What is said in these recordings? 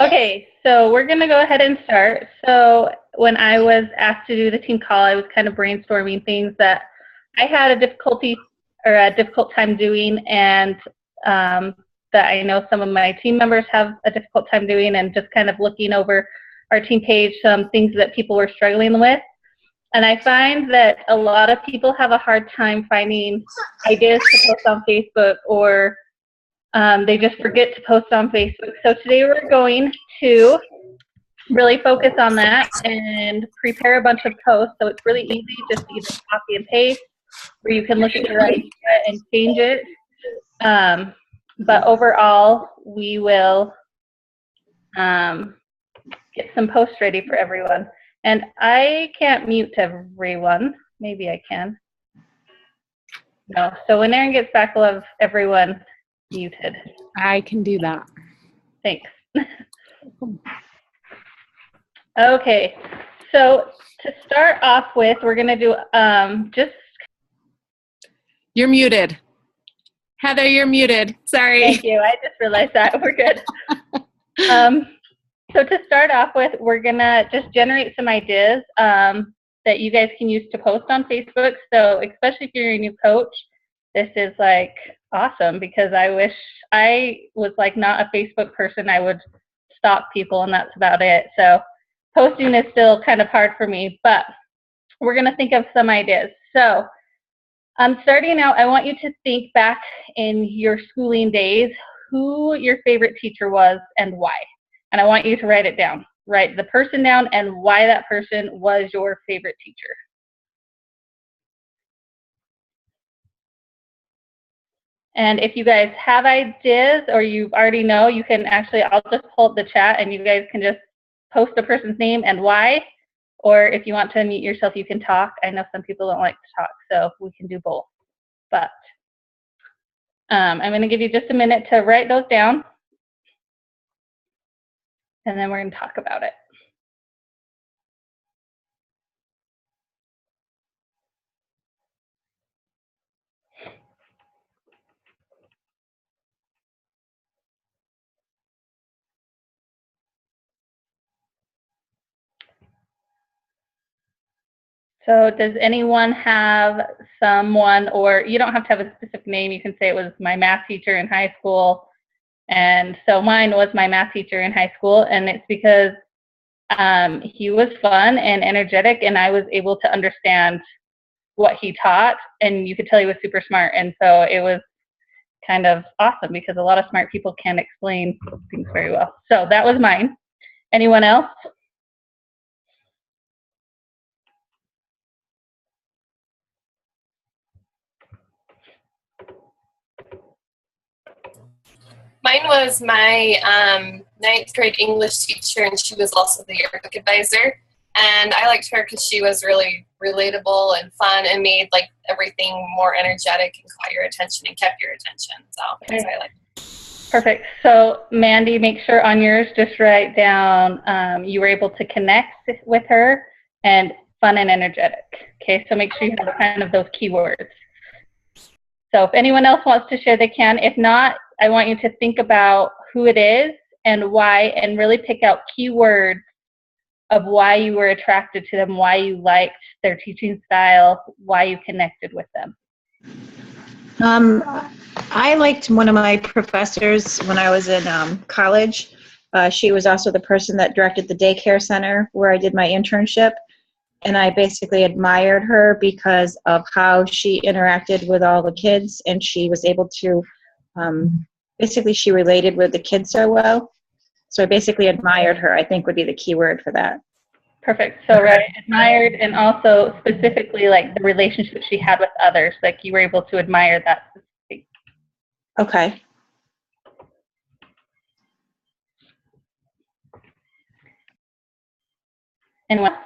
Okay, so we're going to go ahead and start. So when I was asked to do the team call, I was kind of brainstorming things that I had a difficult time doing, and that I know some of my team members have a difficult time doing, and just kind of looking over our team page, some things that people were struggling with. And I find that a lot of people have a hard time finding ideas to post on Facebook, or they just forget to post on Facebook. So today we're going to really focus on that and prepare a bunch of posts. So it's really easy, just to either copy and paste, where you can look at your idea and change it. But overall, we will get some posts ready for everyone. And I can't mute everyone. Maybe I can. No. So when Erin gets back, we'll have everyone muted. I can do that. Thanks. Okay. So to start off with, we're going to do just... You're muted. Heather, you're muted. Sorry. Thank you. I just realized that. We're good. So to start off with, we're going to just generate some ideas that you guys can use to post on Facebook. So especially if you're a new coach, this is like awesome, because I wish I was like not a Facebook person. I would stalk people and that's about it. So posting is still kind of hard for me, but we're going to think of some ideas. So starting out, I want you to think back in your schooling days, who your favorite teacher was and why. And I want you to write it down. Write the person down and why that person was your favorite teacher. And if you guys have ideas or you already know, you can actually, I'll just pull up the chat and you guys can just post a person's name and why. Or if you want to unmute yourself, you can talk. I know some people don't like to talk, so we can do both. But I'm going to give you just a minute to write those down. And then we're going to talk about it. So does anyone have someone, or you don't have to have a specific name, you can say it was my math teacher in high school. And so mine was my math teacher in high school, and it's because he was fun and energetic, and I was able to understand what he taught, and you could tell he was super smart. And so it was kind of awesome, because a lot of smart people can't explain things very well. So that was mine. Anyone else? Mine was my ninth grade English teacher, and she was also the yearbook advisor. And I liked her because she was really relatable and fun and made like everything more energetic and caught your attention and kept your attention. So that's what I liked. Perfect. So Mandy, make sure on yours just write down you were able to connect with her and fun and energetic. Okay, so make sure you have kind of those keywords. So if anyone else wants to share, they can. If not, I want you to think about who it is and why, and really pick out keywords of why you were attracted to them, why you liked their teaching style, why you connected with them. I liked one of my professors when I was in college. She was also the person that directed the daycare center where I did my internship. And I basically admired her because of how she interacted with all the kids, and she was able to, basically she related with the kids so well. So I basically admired her, I think would be the key word for that. Perfect. So right, admired, and also specifically like the relationship she had with others, like you were able to admire that. Okay. And what?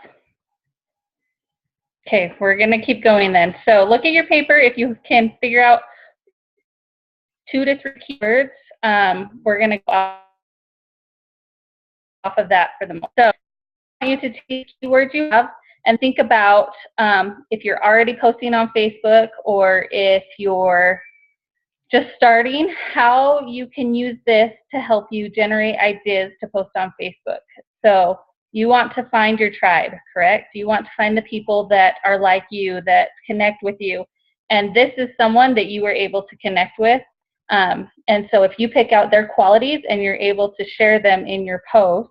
Okay, we're going to keep going then. So look at your paper. If you can figure out 2 to 3 keywords, we're going to go off of that for the moment. So I want you to take keywords you have and think about if you're already posting on Facebook, or if you're just starting, how you can use this to help you generate ideas to post on Facebook. So you want to find your tribe, correct? You want to find the people that are like you, that connect with you. And this is someone that you were able to connect with. And so if you pick out their qualities and you're able to share them in your post,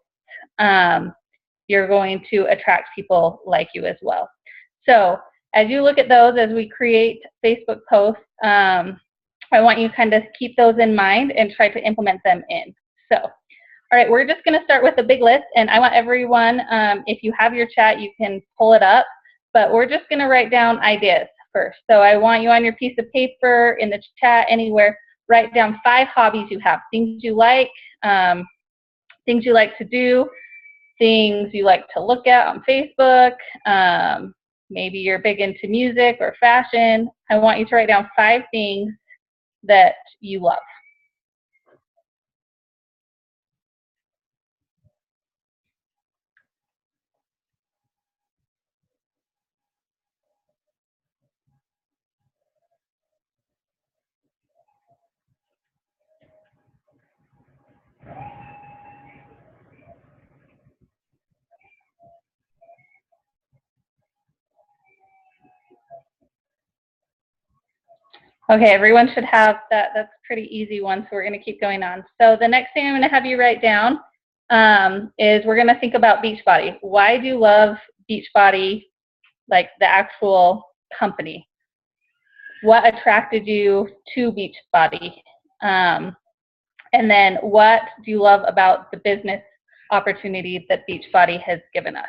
you're going to attract people like you as well. So as you look at those, as we create Facebook posts, I want you to kind of keep those in mind and try to implement them in. So, all right, we're just going to start with a big list, and I want everyone, if you have your chat, you can pull it up, but we're just going to write down ideas first. So I want you on your piece of paper, in the chat, anywhere, write down 5 hobbies you have, things you like to do, things you like to look at on Facebook. Maybe you're big into music or fashion. I want you to write down 5 things that you love. Okay, everyone should have that. That's a pretty easy one, so we're going to keep going on. So the next thing I'm going to have you write down is we're going to think about Beachbody. Why do you love Beachbody, like the actual company? What attracted you to Beachbody? And then what do you love about the business opportunity that Beachbody has given us?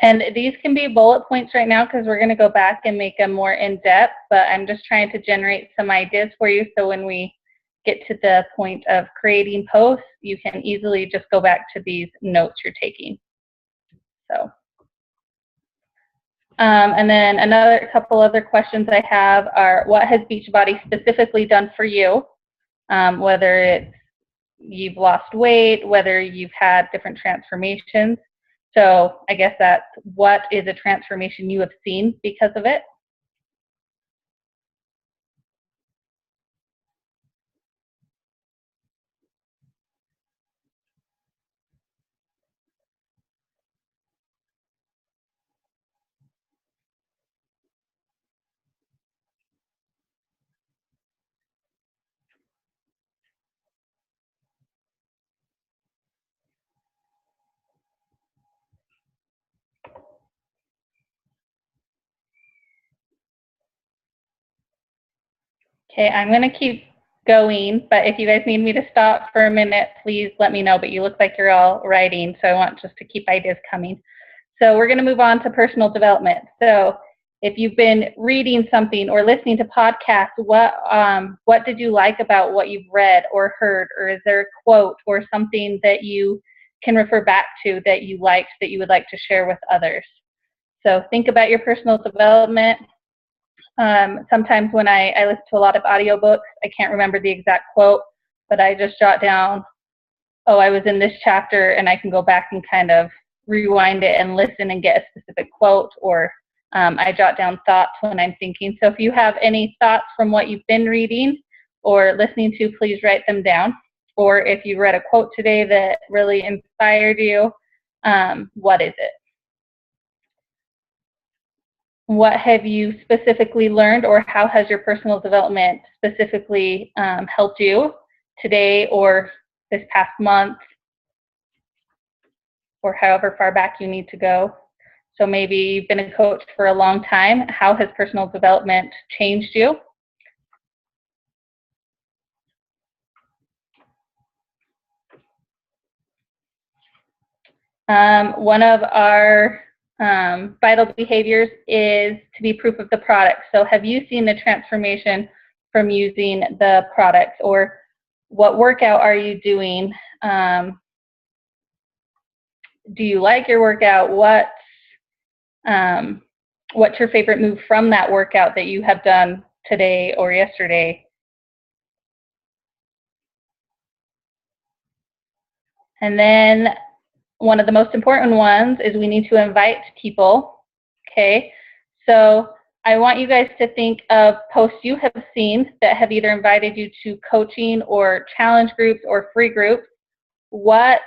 And these can be bullet points right now because we're going to go back and make them more in-depth, but I'm just trying to generate some ideas for you so when we get to the point of creating posts, you can easily just go back to these notes you're taking. So, and then another couple other questions I have are, what has Beachbody specifically done for you? Whether it's you've lost weight, whether you've had different transformations. So I guess that's, what is a transformation you have seen because of it? Okay, I'm going to keep going, but if you guys need me to stop for a minute, please let me know. But you look like you're all writing, so I want just to keep ideas coming. So we're going to move on to personal development. So if you've been reading something or listening to podcasts, what did you like about what you've read or heard? Or is there a quote or something that you can refer back to that you liked that you would like to share with others? So think about your personal development. Sometimes when I listen to a lot of audiobooks, I can't remember the exact quote, but I just jot down, oh, I was in this chapter, and I can go back and kind of rewind it and listen and get a specific quote, or I jot down thoughts when I'm thinking. So if you have any thoughts from what you've been reading or listening to, please write them down. Or if you read a quote today that really inspired you, what is it? What have you specifically learned, or how has your personal development specifically helped you today or this past month, or however far back you need to go? So maybe you've been a coach for a long time. How has personal development changed you? One of our vital behaviors is to be proof of the product. So have you seen the transformation from using the products, or what workout are you doing do you like your workout? What's your favorite move from that workout that you have done today or yesterday? And then one of the most important ones is we need to invite people, okay? So I want you guys to think of posts you have seen that have either invited you to coaching or challenge groups or free groups. What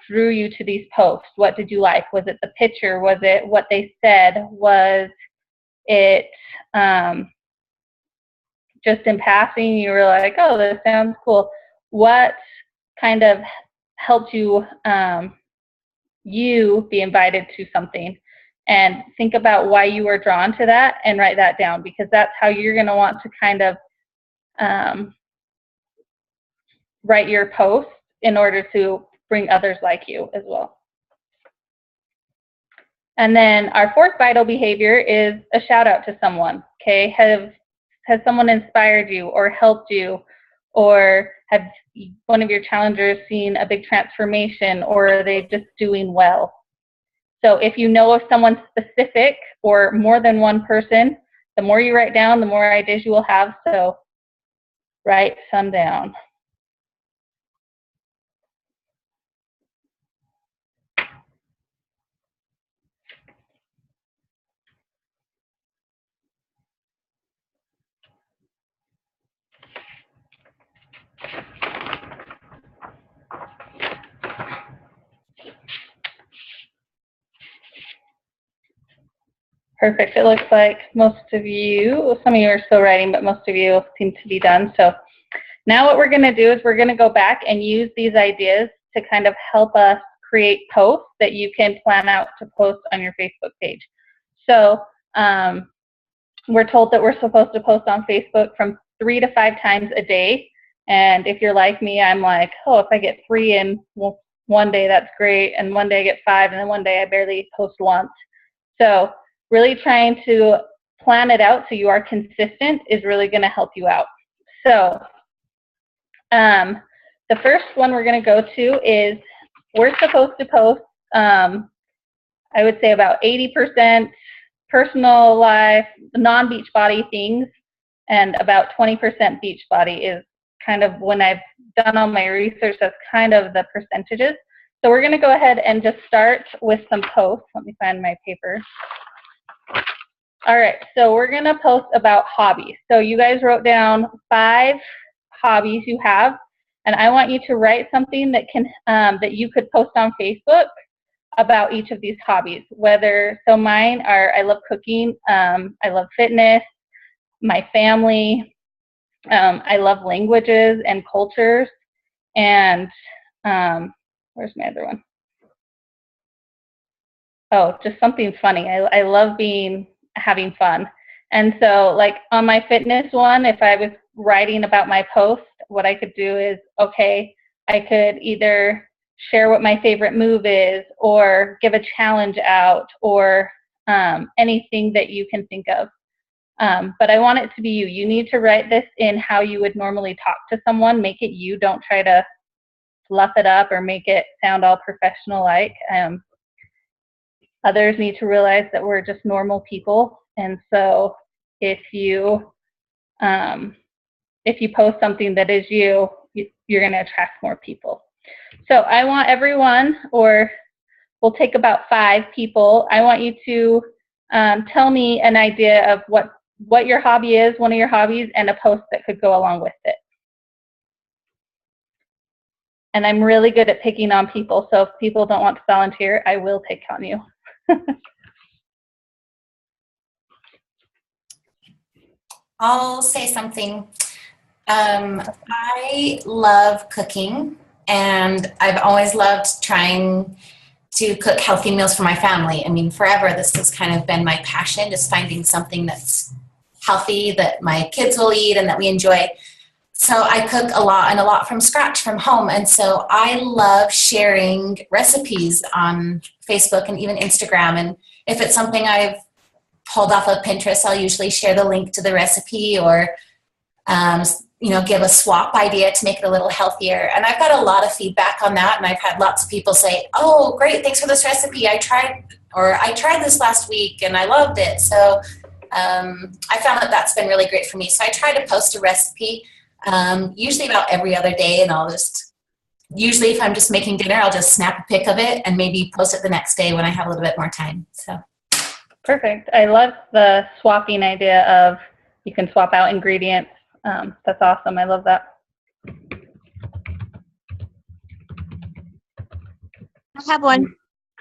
drew you to these posts? What did you like? Was it the picture? Was it what they said? Was it just in passing you were like, oh, this sounds cool? What kind of helped you you be invited to something? And think about why you were drawn to that and write that down, because that's how you're going to want to kind of write your post in order to bring others like you as well. And then our fourth vital behavior is a shout out to someone, okay? Has someone inspired you or helped you, or have one of your challengers seen a big transformation, or are they just doing well? So if you know of someone specific or more than one person, the more you write down, the more ideas you will have. So write some down. Perfect. It looks like most of you, some of you are still writing, but most of you seem to be done. So now what we're going to do is we're going to go back and use these ideas to kind of help us create posts that you can plan out to post on your Facebook page. So we're told that we're supposed to post on Facebook from 3 to 5 times a day. And if you're like me, I'm like, oh, if I get 3 in one day, that's great. And one day I get 5, and then one day I barely post once. So really trying to plan it out so you are consistent is really going to help you out. So the first one we're going to go to is we're supposed to post, I would say about 80% personal life, non-Beachbody things, and about 20% Beachbody is kind of, when I've done all my research, that's kind of the percentages. So we're going to go ahead and just start with some posts. Let me find my paper. All right, so we're going to post about hobbies. So you guys wrote down 5 hobbies you have, and I want you to write something that can that you could post on Facebook about each of these hobbies. So mine are, I love cooking, I love fitness, my family, I love languages and cultures, and where's my other one? Oh, just something funny. I love having fun. And so like on my fitness one, if I was writing about my post, what I could do is, okay, I could either share what my favorite move is, or give a challenge out, or anything that you can think of. But I want it to be you. You need to write this in how you would normally talk to someone. Make it you. Don't try to fluff it up or make it sound all professional like. Others need to realize that we're just normal people. And so if you post something that is you, you're going to attract more people. So I want everyone, or we'll take about 5 people, I want you to tell me an idea of what your hobby is, one of your hobbies, and a post that could go along with it. And I'm really good at picking on people, so if people don't want to volunteer, I will pick on you. I'll say something. I love cooking, and I've always loved trying to cook healthy meals for my family. I mean, forever, this has kind of been my passion, just finding something that's healthy that my kids will eat and that we enjoy. So I cook a lot, and a lot from scratch, from home. And so I love sharing recipes on Facebook and even Instagram. And if it's something I've pulled off of Pinterest, I'll usually share the link to the recipe, or give a swap idea to make it a little healthier. And I've got a lot of feedback on that. And I've had lots of people say, oh, great, thanks for this recipe. I tried this last week and I loved it. So I found that that's been really great for me. So I try to post a recipe usually about every other day, and usually if I'm just making dinner, I'll just snap a pic of it and maybe post it the next day when I have a little bit more time. So perfect. I love the swapping idea of you can swap out ingredients. That's awesome. I love that. I have one.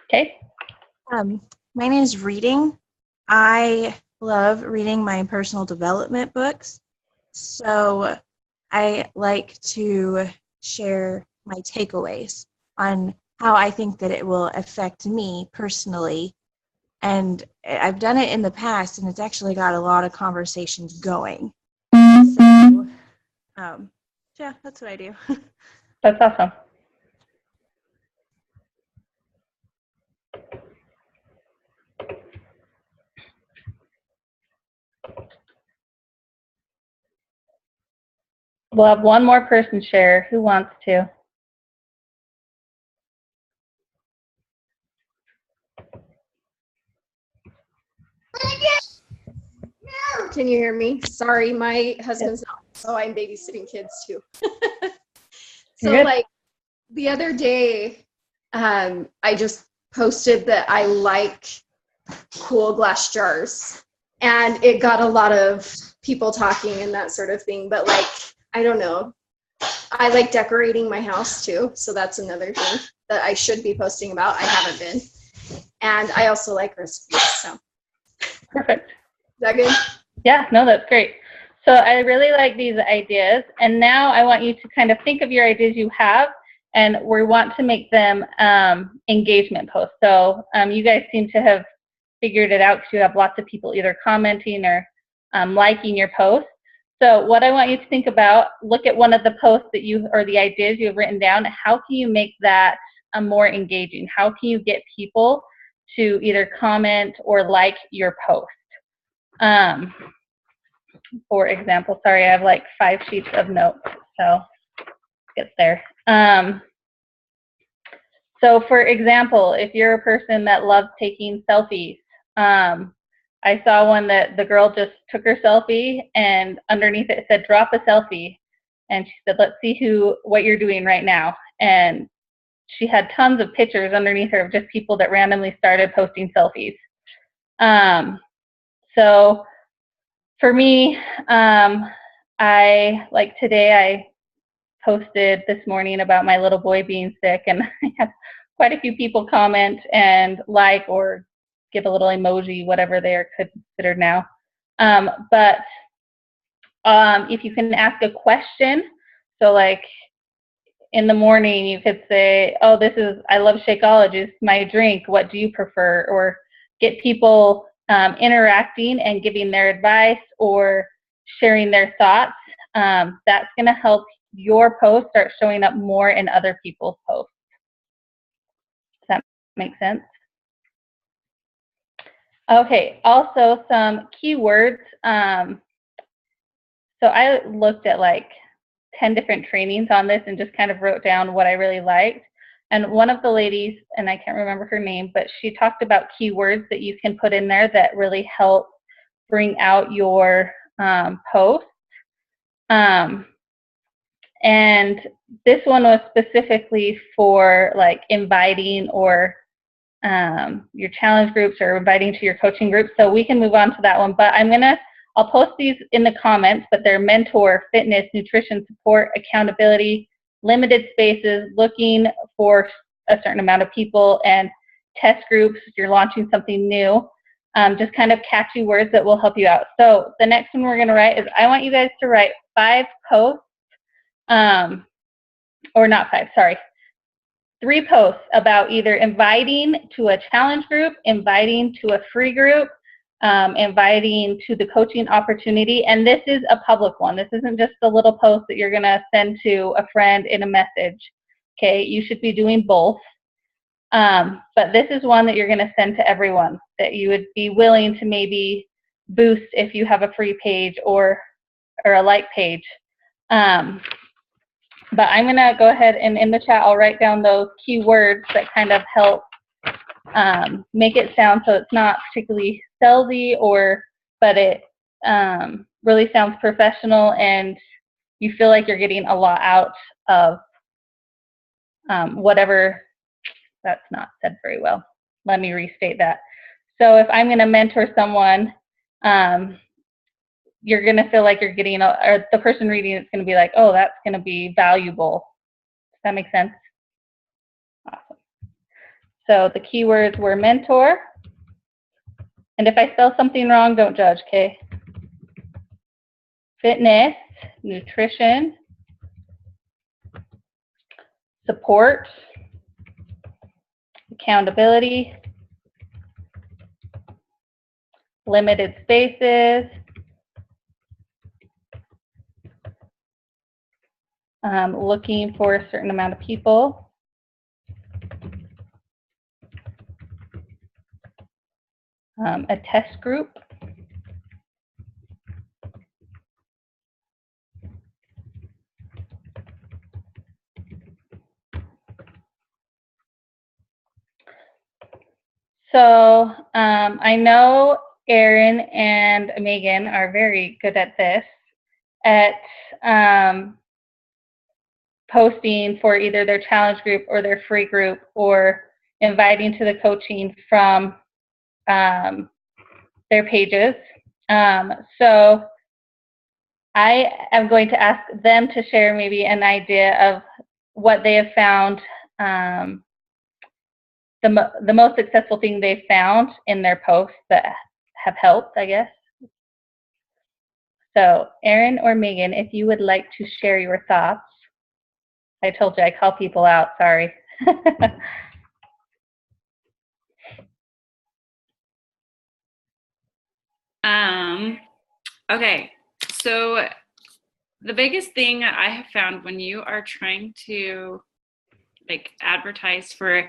Okay. Mine is reading. I love reading my personal development books. So I like to share my takeaways on how I think that it will affect me personally. And I've done it in the past, and it's actually got a lot of conversations going. So, yeah, that's what I do. That's awesome. We'll have one more person share. Who wants to? Can you hear me? Sorry, my husband's not, so I'm babysitting kids too. So like the other day, I just posted that I like cool glass jars, and it got a lot of people talking and that sort of thing. But like, I don't know. I like decorating my house too, so that's another thing that I should be posting about. I haven't been. And I also like recipes, so. Perfect. Is that good? Yeah, no, that's great. So I really like these ideas. And now I want you to kind of think of your ideas you have, and we want to make them engagement posts. So you guys seem to have figured it out because you have lots of people either commenting or liking your posts. So what I want you to think about, look at one of the posts that or the ideas you have written down. How can you make that more engaging? How can you get people to either comment or like your post? For example, sorry, I have like 5 sheets of notes, so let's get there. So for example, if you're a person that loves taking selfies, I saw one that the girl just took her selfie, and underneath it said, drop a selfie. And she said, let's see what you're doing right now. And she had tons of pictures underneath her of just people that randomly started posting selfies. So for me, today I posted this morning about my little boy being sick, and I had quite a few people comment and like or give a little emoji, whatever they are considered now. But if you can ask a question, so like in the morning you could say, oh, I love Shakeology, it's my drink, what do you prefer? Or get people interacting and giving their advice or sharing their thoughts. That's going to help your post start showing up more in other people's posts. Does that make sense? Okay, also some keywords. So I looked at like 10 different trainings on this and just kind of wrote down what I really liked. And one of the ladies, and I can't remember her name, but she talked about keywords that you can put in there that really help bring out your post. And this one was specifically for like inviting or your challenge groups or inviting to your coaching groups. So we can move on to that one. But I'll post these in the comments, but they're mentor, fitness, nutrition, support, accountability, limited spaces, looking for a certain amount of people, and test groups if you're launching something new. Just kind of catchy words that will help you out. So the next one we're going to write is, I want you guys to write 5 posts, or not 5, sorry, 3 posts about either inviting to a challenge group, inviting to a free group, inviting to the coaching opportunity. And this is a public one. This isn't just a little post that you're going to send to a friend in a message. Okay, you should be doing both. But this is one that you're going to send to everyone that you would be willing to maybe boost if you have a free page or a like page. But I'm going to go ahead and in the chat, I'll write down those keywords that kind of help make it sound so it's not particularly salesy, but it really sounds professional and you feel like you're getting a lot out of whatever. That's not said very well. Let me restate that. So if I'm going to mentor someone, you're going to feel like you're getting, or the person reading it's going to be like, oh, that's going to be valuable. Does that make sense? Awesome. So the keywords were mentor. And if I spell something wrong, don't judge, okay? Fitness, nutrition, support, accountability, limited spaces, looking for a certain amount of people, a test group, so I know Erin and Megan are very good at this, at posting for either their challenge group or their free group, or inviting to the coaching from their pages. So I am going to ask them to share maybe an idea of what they have found, the most successful thing they've found in their posts that have helped, I guess. So Erin or Megan, if you would like to share your thoughts. I told you I call people out, sorry. Okay, so the biggest thing I have found when you are trying to like advertise for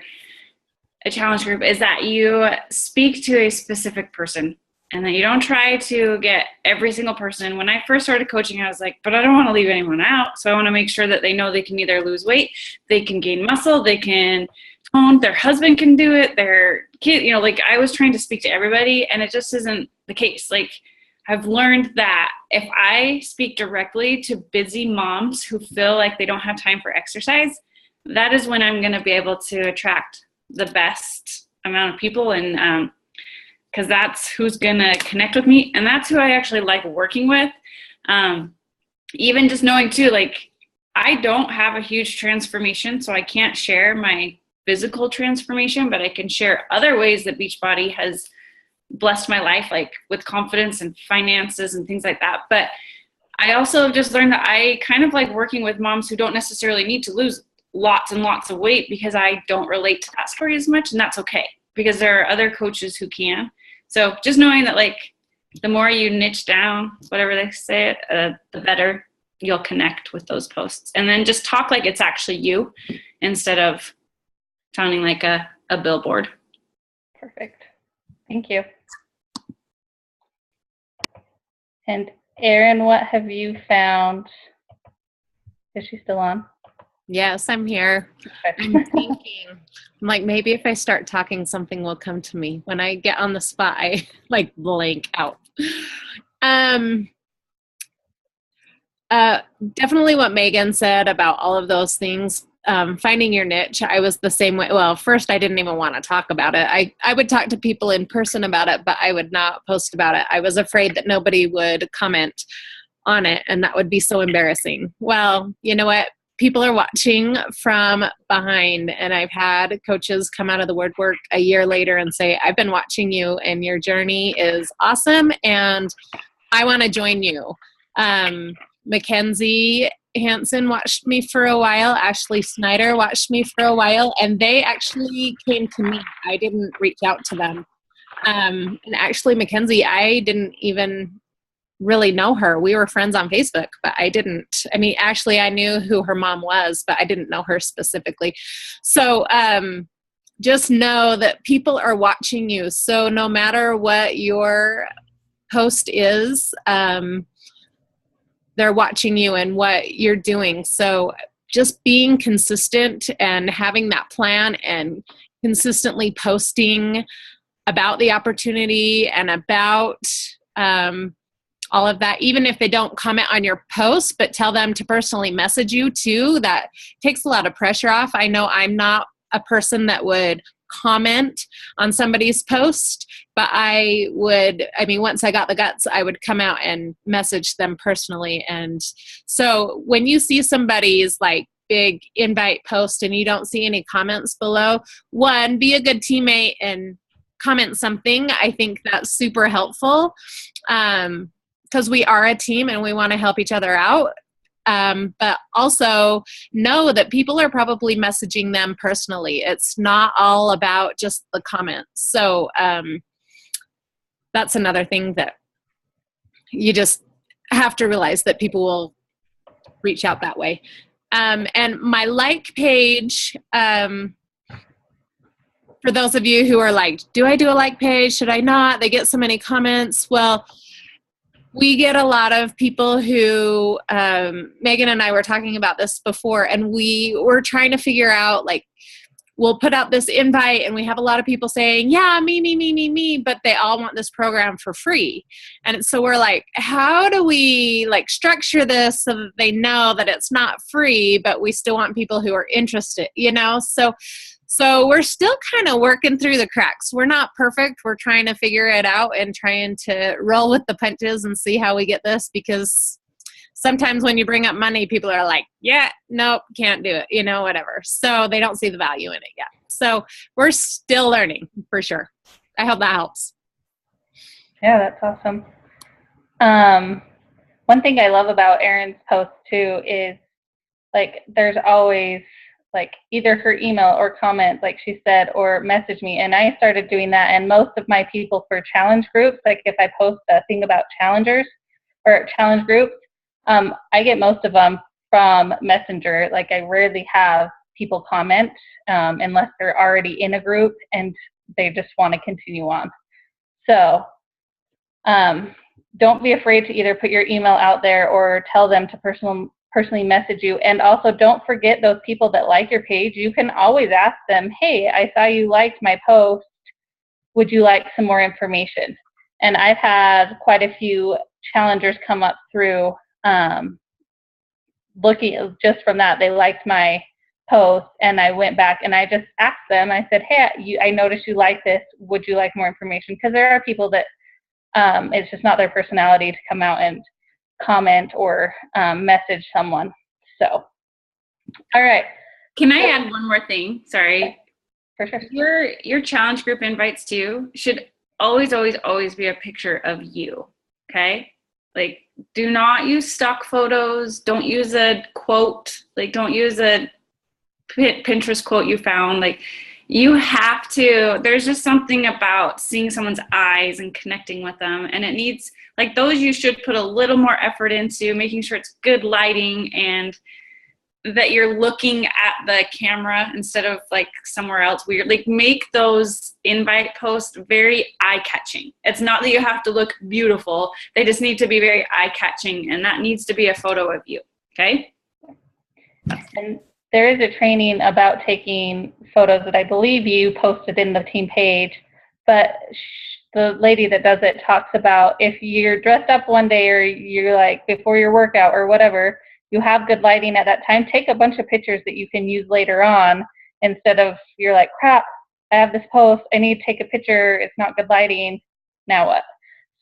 a challenge group is that you speak to a specific person and that you don't try to get every single person. When I first started coaching, I was like, but I don't want to leave anyone out. So I want to make sure that they know they can either lose weight, they can gain muscle, they can tone, their husband can do it, their kid, you know, like I was trying to speak to everybody and it just isn't the case. Like I've learned that if I speak directly to busy moms who feel like they don't have time for exercise, that is when I'm going to be able to attract the best amount of people, and because that's who's going to connect with me, and that's who I actually like working with. Even just knowing too, like I don't have a huge transformation, so I can't share my physical transformation, but I can share other ways that Beachbody has blessed my life, like with confidence and finances and things like that. But I also have just learned that I kind of like working with moms who don't necessarily need to lose lots and lots of weight, because I don't relate to that story as much, and that's okay because there are other coaches who can. So just knowing that like the more you niche down, whatever they say, the better you'll connect with those posts. And then just talk like it's actually you instead of sounding like a billboard. Perfect. Thank you. And Erin, what have you found? Is she still on? Yes, I'm here. Okay. I'm thinking, I'm like, maybe if I start talking, something will come to me. When I get on the spot, I like blank out. Definitely what Megan said about all of those things. Finding your niche, I was the same way. Well, first I didn't even want to talk about it. I would talk to people in person about it, but I would not post about it. I was afraid that nobody would comment on it, and that would be so embarrassing. Well, you know what? People are watching from behind, and I've had coaches come out of the woodwork a year later and say, I've been watching you and your journey is awesome and I want to join you. Mackenzie Hansen watched me for a while. Ashley Snyder watched me for a while, and they actually came to me. I didn't reach out to them. And actually Mackenzie, I didn't even really know her. We were friends on Facebook, but actually I knew who her mom was, but I didn't know her specifically. So just know that people are watching you. So no matter what your post is, they're watching you and what you're doing. So just being consistent and having that plan and consistently posting about the opportunity and about all of that, even if they don't comment on your post, but tell them to personally message you too. That takes a lot of pressure off. I know I'm not a person that would comment on somebody's post, but once I got the guts, I would come out and message them personally. And so when you see somebody's like big invite post and you don't see any comments below, one, be a good teammate and comment something. I think that's super helpful. Because we are a team and we want to help each other out. But also know that people are probably messaging them personally. It's not all about just the comments. So that's another thing that you just have to realize, that people will reach out that way. And my like page, for those of you who are like, do I do a like page? Should I not? They get so many comments. Well, we get a lot of people who, Megan and I were talking about this before, and we were trying to figure out, like, we'll put out this invite and we have a lot of people saying, yeah, me, but they all want this program for free. And so we're like, how do we like structure this so that they know that it's not free, but we still want people who are interested, you know? So we're still kind of working through the cracks. We're not perfect. We're trying to figure it out and trying to roll with the punches and see how we get this, because sometimes when you bring up money, people are like, yeah, nope, can't do it, you know, whatever. So they don't see the value in it yet. So we're still learning for sure. I hope that helps. Yeah, that's awesome. One thing I love about Erin's post too is, like, there's always like either her email or comment, like she said, or message me. And I started doing that. And most of my people for challenge groups, like if I post a thing about challengers or challenge groups, I get most of them from Messenger. Like, I rarely have people comment unless they're already in a group and they just want to continue on. So don't be afraid to either put your email out there or tell them to personally message you. And also don't forget those people that like your page. You can always ask them, hey, I saw you liked my post. Would you like some more information? And I've had quite a few challengers come up through looking just from that. They liked my post, and I went back and I just asked them. I said, hey, I noticed you like this. Would you like more information? Because there are people that it's just not their personality to come out and comment or message someone. So, all right. Can I add one more thing? Sorry. For sure. Your challenge group invites too should always be a picture of you. Okay? Like, do not use stock photos. Don't use a quote. Like, don't use a Pinterest quote you found. Like, you have to, there's just something about seeing someone's eyes and connecting with them. And it needs, like, those you should put a little more effort into making sure it's good lighting and that you're looking at the camera instead of like somewhere else weird. Like, make those invite posts very eye-catching. It's not that you have to look beautiful. They just need to be very eye-catching, and that needs to be a photo of you. Okay? And there is a training about taking photos that I believe you posted in the team page, but the lady that does it talks about if you're dressed up one day or you're like before your workout or whatever, you have good lighting at that time, take a bunch of pictures that you can use later on instead of you're like, crap, I have this post, I need to take a picture, it's not good lighting, now what?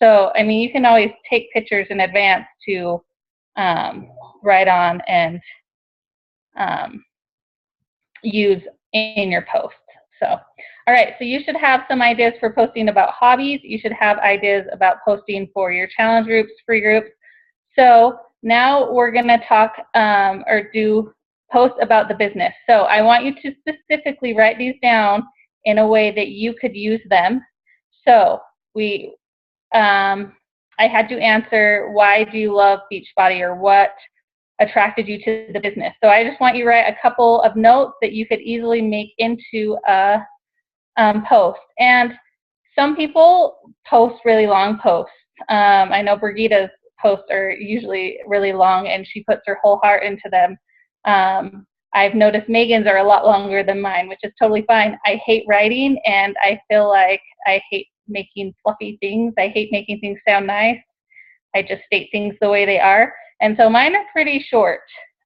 So, I mean, you can always take pictures in advance to write on and use in your post. So, all right, so you should have some ideas for posting about hobbies. You should have ideas about posting for your challenge groups, free groups. So now we're going to talk or do posts about the business. So I want you to specifically write these down in a way that you could use them. So I had to answer, why do you love Beachbody, or what attracted you to the business? So I just want you to write a couple of notes that you could easily make into a post. And some people post really long posts. I know Brigitta's posts are usually really long, and she puts her whole heart into them. I've noticed Megan's are a lot longer than mine, which is totally fine. I hate writing, and I feel like I hate making fluffy things. I hate making things sound nice. I just state things the way they are. And so mine are pretty short.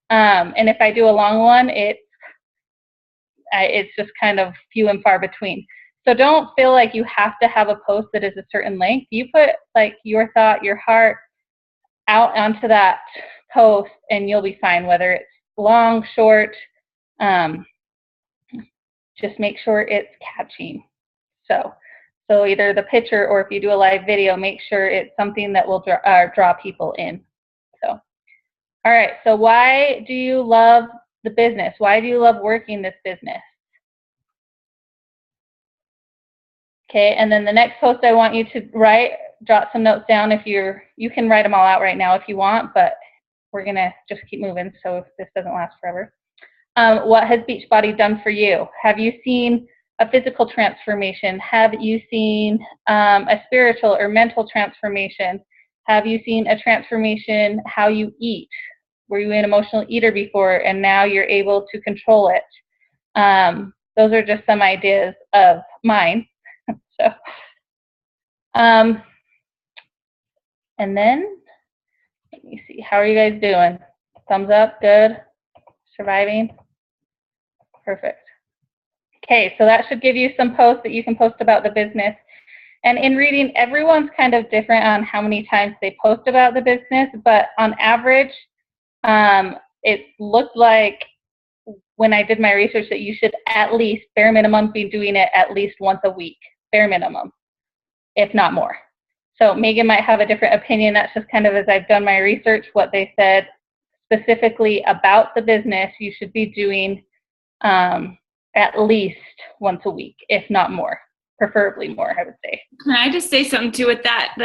And if I do a long one, it's just kind of few and far between. So don't feel like you have to have a post that is a certain length. You put like your thought, your heart out onto that post, and you'll be fine, whether it's long, short. Just make sure it's catching. So either the picture, or if you do a live video, make sure it's something that will draw people in. So, all right. So why do you love the business? Why do you love working this business? Okay. And then the next post, I want you to jot some notes down. You can write them all out right now if you want, but we're going to just keep moving so this doesn't last forever. What has Beachbody done for you? Have you seen a physical transformation? Have you seen a spiritual or mental transformation? Have you seen a transformation how you eat? Were you an emotional eater before, and now you're able to control it? Those are just some ideas of mine. So, and then let me see. How are you guys doing? Thumbs up. Good. Surviving. Perfect. Okay, so that should give you some posts that you can post about the business. And in reading, everyone's kind of different on how many times they post about the business, but on average, it looked like when I did my research that you should at least, bare minimum, be doing it at least once a week, bare minimum, if not more. So Megan might have a different opinion. That's just kind of as I've done my research, what they said specifically about the business, you should be doing at least once a week, if not more, preferably more, I would say. Can I just say something too with that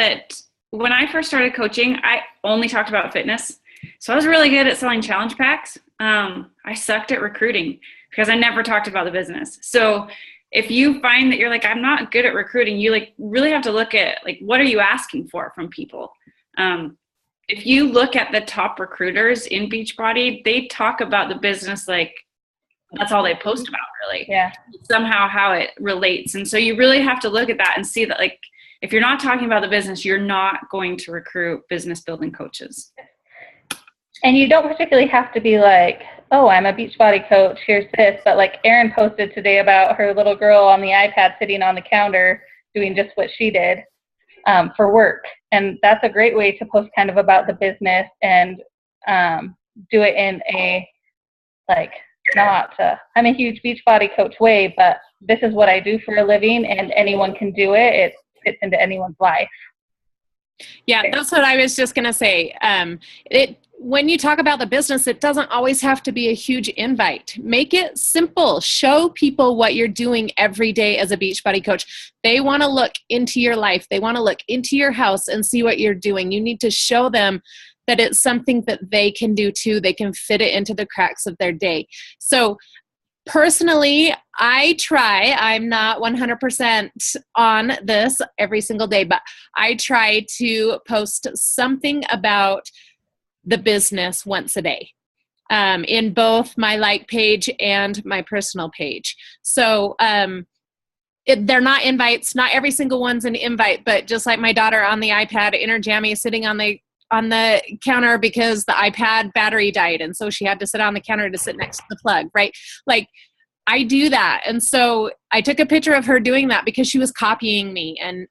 when I first started coaching, I only talked about fitness. So I was really good at selling challenge packs. I sucked at recruiting because I never talked about the business. So if you find that you're like, I'm not good at recruiting, you like really have to look at like, what are you asking for from people? If you look at the top recruiters in Beachbody, they talk about the business like that's all they post about, really. Yeah. Somehow how it relates. And so you really have to look at that and see that, like, if you're not talking about the business, you're not going to recruit business building coaches. And you don't particularly have to be like, oh, I'm a Beachbody coach, here's this. But like Erin posted today about her little girl on the iPad sitting on the counter doing just what she did for work. And that's a great way to post kind of about the business and do it in a, like, not I'm a huge Beachbody coach way, but this is what I do for a living, and anyone can do it. It fits into anyone's life. Yeah, that's what I was just going to say. When you talk about the business, it doesn't always have to be a huge invite. Make it simple. Show people what you're doing every day as a Beachbody coach. They want to look into your life. They want to look into your house and see what you're doing. You need to show them that it's something that they can do too. They can fit it into the cracks of their day. So personally, I'm not 100% on this every single day, but I try to post something about the business once a day in both my like page and my personal page. So they're not invites. Not every single one's an invite, but just like my daughter on the iPad in her jammies sitting on the counter because the iPad battery died. And so she had to sit on the counter to sit next to the plug, right? Like I do that. And so I took a picture of her doing that because she was copying me. And,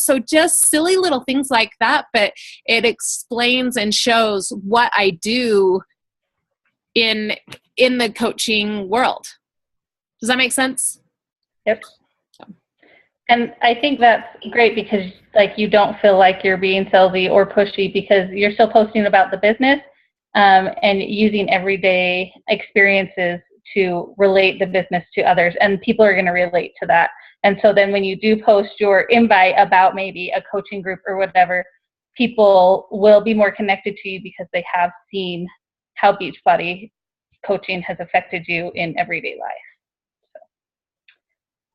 so just silly little things like that, but it explains and shows what I do in the coaching world. Does that make sense? Yep. And I think that's great because like you don't feel like you're being salesy or pushy because you're still posting about the business and using everyday experiences to relate the business to others, and people are going to relate to that. And so then when you do post your invite about maybe a coaching group or whatever, people will be more connected to you because they have seen how Beachbody coaching has affected you in everyday life.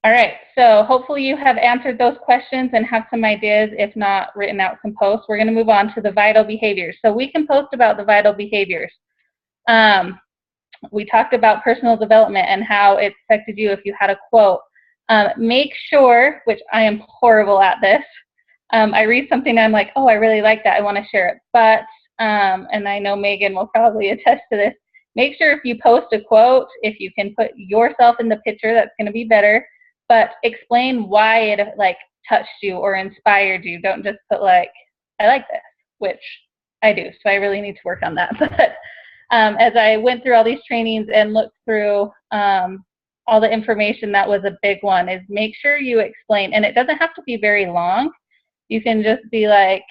All right, so hopefully you have answered those questions and have some ideas, if not written out some posts. We're going to move on to the vital behaviors. So we can post about the vital behaviors. We talked about personal development and how it affected you if you had a quote. Make sure, which I am horrible at this, I read something and I'm like, oh, I really like that, I want to share it. But, and I know Megan will probably attest to this, make sure if you post a quote, if you can put yourself in the picture, that's going to be better. But explain why it like touched you or inspired you. Don't just put like, I like this, which I do. So I really need to work on that. But as I went through all these trainings and looked through all the information, that was a big one, is make sure you explain. And it doesn't have to be very long. You can just be like,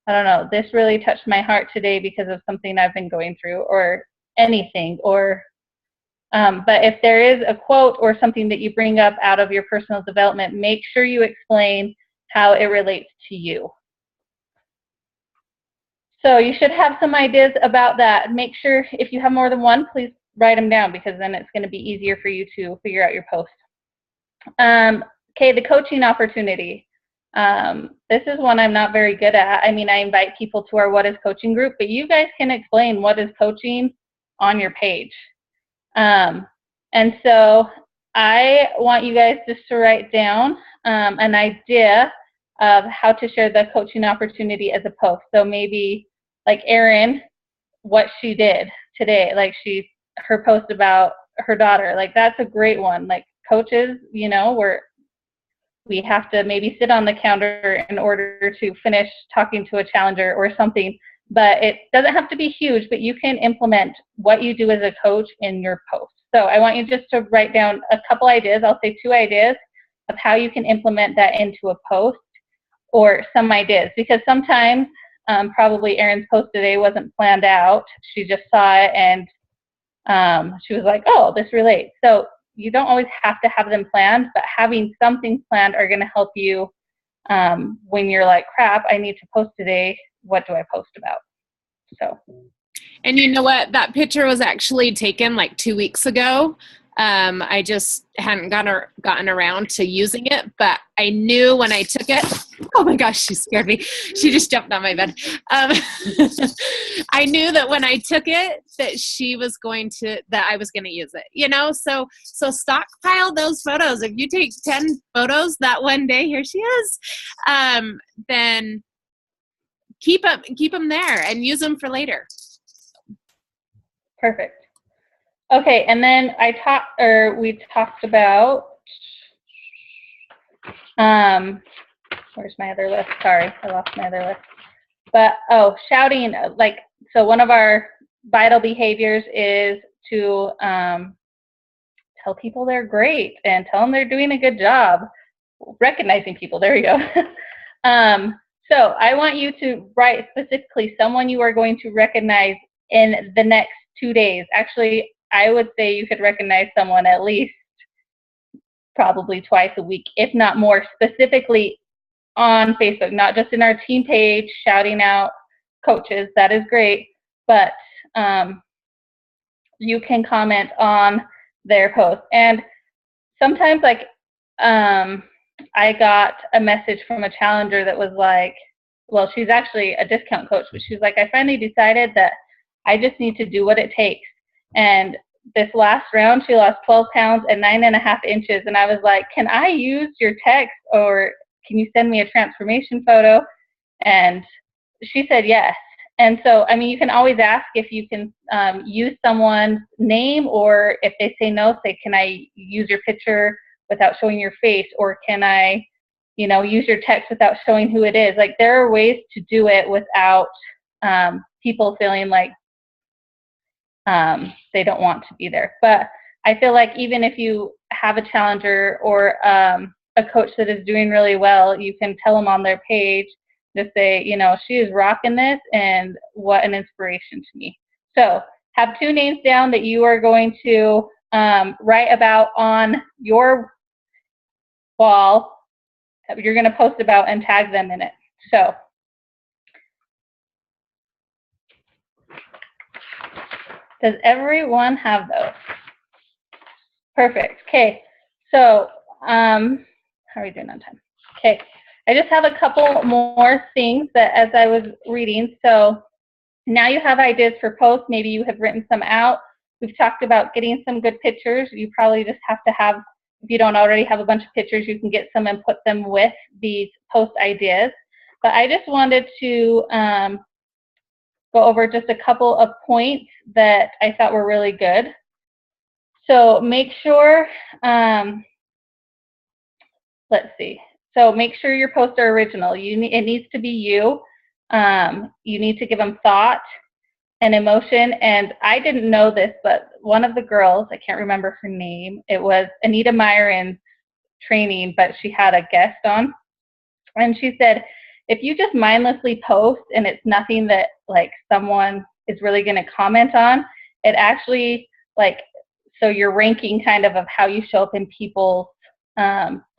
I don't know, this really touched my heart today because of something I've been going through, or anything, or but if there is a quote or something that you bring up out of your personal development, make sure you explain how it relates to you. So you should have some ideas about that. Make sure if you have more than one, please write them down, because then it's going to be easier for you to figure out your post. Okay, the coaching opportunity. This is one I'm not very good at. I mean, I invite people to our What is Coaching group, but you guys can explain what is coaching on your page. And so I want you guys just to write down an idea of how to share the coaching opportunity as a post. So maybe like Erin, what she did today, like her post about her daughter, like that's a great one. Like coaches, you know, we have to maybe sit on the counter in order to finish talking to a challenger or something, but it doesn't have to be huge, but you can implement what you do as a coach in your post. So I want you just to write down a couple ideas. I'll say 2 ideas of how you can implement that into a post, or some ideas, because sometimes probably Erin's post today wasn't planned out. She just saw it and she was like, oh, this relates. So you don't always have to have them planned, but having something planned are going to help you when you're like, crap, I need to post today. What do I post about? So. And you know what? That picture was actually taken like 2 weeks ago. I just hadn't gotten around to using it, but I knew when I took it, oh my gosh, she scared me. She just jumped on my bed. I knew that when I took it, that I was going to use it, you know? So stockpile those photos. If you take 10 photos that one day, here she is, then keep them there and use them for later. Perfect. Okay, and then we talked about, where's my other list? Sorry, I lost my other list. But, shouting, like, so one of our vital behaviors is to tell people they're great and tell them they're doing a good job. Recognizing people, there you go. So I want you to write specifically someone you are going to recognize in the next 2 days. Actually, I would say you could recognize someone at least probably twice a week, if not more, specifically on Facebook, not just in our team page shouting out coaches. That is great, but you can comment on their post. And sometimes, like, I got a message from a challenger that was like, well, she's actually a discount coach, but she's like, I finally decided that I just need to do what it takes. And this last round, she lost 12 pounds and 9.5 inches. And I was like, can I use your text, or can you send me a transformation photo? And she said yes. And so, I mean, you can always ask if you can use someone's name, or if they say no, say, can I use your picture without showing your face? Or can I, use your text without showing who it is? Like, there are ways to do it without people feeling like they don't want to be there. But I feel like even if you have a challenger or a coach that is doing really well, you can tell them on their page, just say, she is rocking this, and what an inspiration to me. So have 2 names down that you are going to write about on your wall, that you're going to post about, and tag them in it. So does everyone have those? Perfect. Okay. So, how are we doing on time? Okay, I just have a couple more things that as I was reading. So now you have ideas for posts. Maybe you have written some out. We've talked about getting some good pictures. You probably just have to have, if you don't already have a bunch of pictures, you can get some and put them with these post ideas. But I just wanted to go over just a couple of points that I thought were really good. So make sure, let's see. So make sure your posts are original. It needs to be you. You need to give them thought and emotion. And I didn't know this, but one of the girls, I can't remember her name, it was Anita Myron's training, but she had a guest on. And she said, if you just mindlessly post and it's nothing that like someone is really going to comment on, it actually like, so your ranking kind of how you show up in people's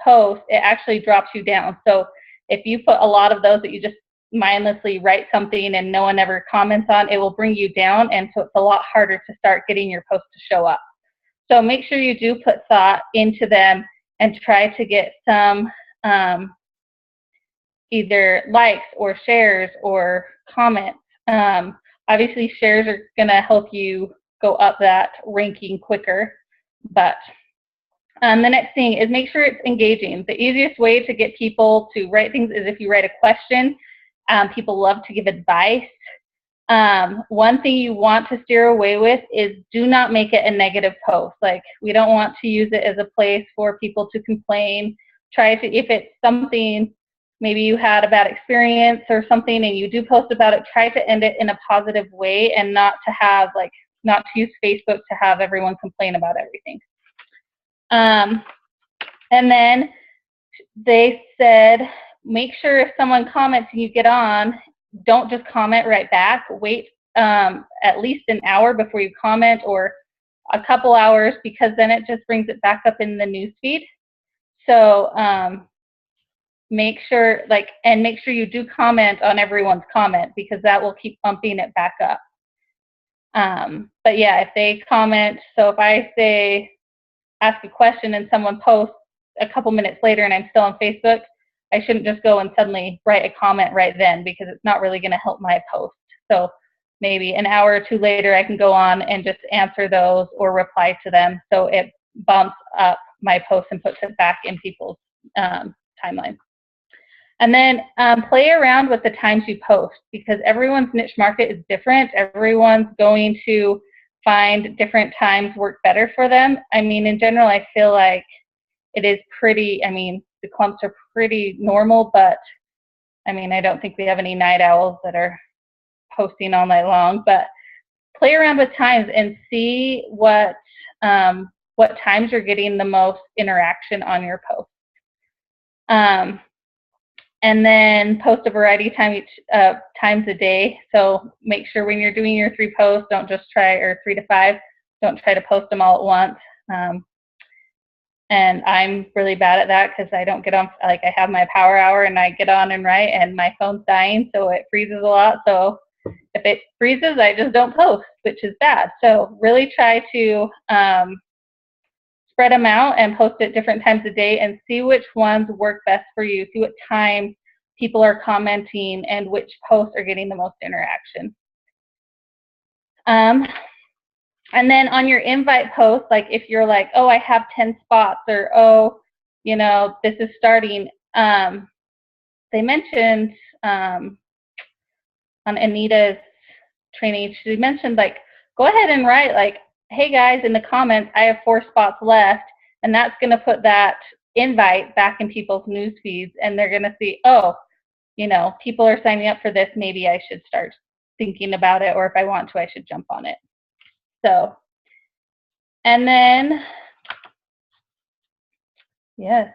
posts, it actually drops you down. So if you put a lot of those that you just mindlessly write something and no one ever comments on, it will bring you down. And so it's a lot harder to start getting your posts to show up. So make sure you do put thought into them and try to get some either likes or shares or comments. Obviously, shares are going to help you go up that ranking quicker. But the next thing is make sure it's engaging. The easiest way to get people to write things is if you write a question. People love to give advice. One thing you want to steer away with is do not make it a negative post. Like, we don't want to use it as a place for people to complain. Try to, if it's something, maybe you had a bad experience or something and you do post about it, try to end it in a positive way and not to have, like, not to use Facebook to have everyone complain about everything. And then they said, make sure if someone comments and you get on, don't just comment right back. Wait at least an hour before you comment, or a couple hours, because then it just brings it back up in the newsfeed. So make sure you do comment on everyone's comment, because that will keep bumping it back up. But yeah, if they comment, so if I say ask a question and someone posts a couple minutes later and I'm still on Facebook, I shouldn't just go and suddenly write a comment right then, because it's not really going to help my post. So maybe an hour or two later I can go on and just answer those or reply to them, so it bumps up my post and puts it back in people's timeline. And then play around with the times you post, because everyone's niche market is different. Everyone's going to find different times work better for them. I mean, in general, I feel like it is pretty, I mean, the clumps are pretty normal, but I mean, I don't think we have any night owls that are posting all night long. But play around with times and see what times you're getting the most interaction on your post. And then post a variety of times a day. So make sure when you're doing your 3 posts, don't just try, or 3 to 5, don't try to post them all at once. And I'm really bad at that, because I don't get on, like, I have my power hour and I get on and write and my phone's dying, so it freezes a lot. So if it freezes, I just don't post, which is bad. So really try to spread them out and post at different times a day and see which ones work best for you. See what time people are commenting and which posts are getting the most interaction. And then on your invite post, like if you're like, oh, I have 10 spots, or, oh, you know, this is starting. They mentioned on Anita's training, she mentioned, like, go ahead and write, like, hey guys, in the comments, I have 4 spots left, and that's going to put that invite back in people's news feeds, and they're going to see, oh, you know, people are signing up for this, maybe I should start thinking about it, or if I want to, I should jump on it. So, and then, yes,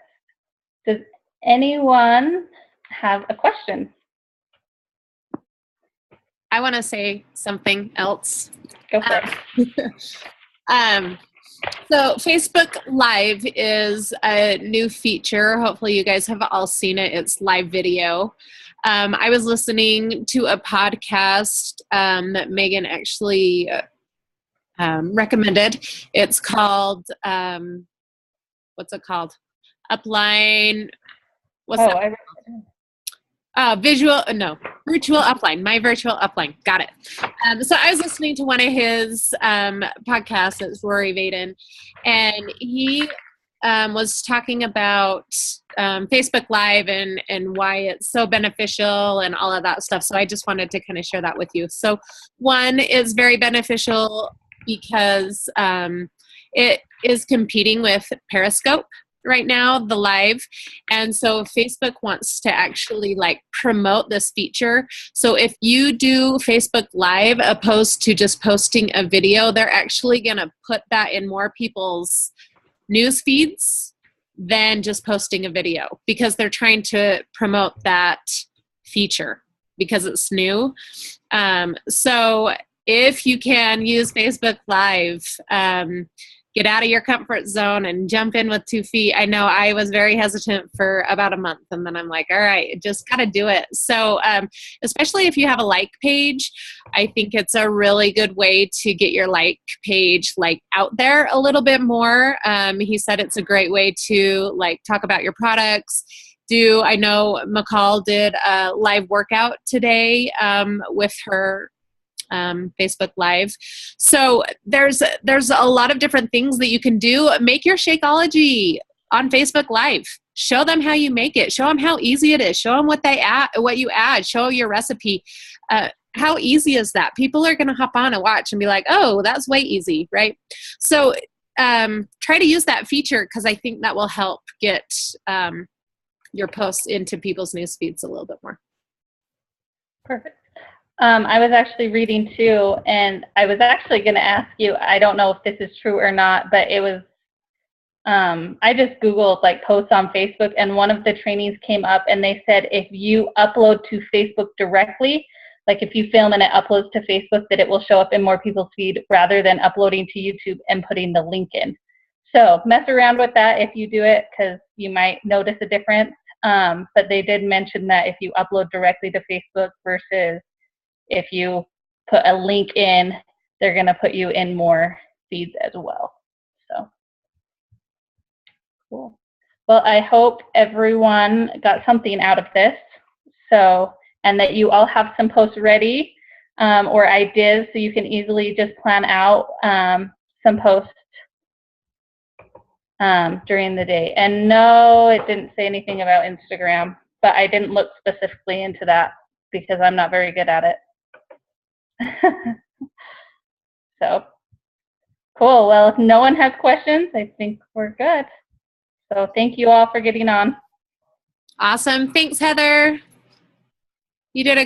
does anyone have a question? I want to say something else. Go for it. So Facebook Live is a new feature. Hopefully you guys have all seen it. It's live video. I was listening to a podcast that Megan actually recommended. It's called, what's it called? Upline. What's Oh, that? Virtual upline, my virtual upline. Got it. So I was listening to one of his podcasts. It's Rory Vaden, and he was talking about Facebook Live and why it's so beneficial and all of that stuff. So I just wanted to kind of share that with you. So one is very beneficial because it is competing with Periscope right now, the live. And so Facebook wants to actually like promote this feature. So if you do Facebook Live opposed to just posting a video, they're actually going to put that in more people's news feeds than just posting a video, because they're trying to promote that feature because it's new. So if you can use Facebook Live, get out of your comfort zone and jump in with 2 feet. I know I was very hesitant for about a month, and then I'm like, all right, just got to do it. So especially if you have a like page, I think it's a really good way to get your like page like out there a little bit more. He said it's a great way to like talk about your products. I know McCall did a live workout today with her Facebook Live. So there's a lot of different things that you can do. Make your Shakeology on Facebook Live. Show them how you make it. Show them how easy it is. Show them what you add. Show your recipe. How easy is that? People are going to hop on and watch and be like, oh, that's way easy, right? So try to use that feature, because I think that will help get your posts into people's news feeds a little bit more. Perfect. I was actually reading too, and I was actually going to ask you, I don't know if this is true or not, but it was, I just Googled like posts on Facebook, and one of the trainings came up, and they said if you upload to Facebook directly, like if you film and it uploads to Facebook, that it will show up in more people's feed rather than uploading to YouTube and putting the link in. So mess around with that if you do it, because you might notice a difference. But they did mention that if you upload directly to Facebook versus if you put a link in, they're going to put you in more feeds as well. So cool. Well, I hope everyone got something out of this. So, and that you all have some posts ready or ideas, so you can easily just plan out some posts during the day. And no, it didn't say anything about Instagram, but I didn't look specifically into that because I'm not very good at it. So cool. Well, if no one has questions, I think we're good. So thank you all for getting on. Awesome. Thanks, Heather. You did a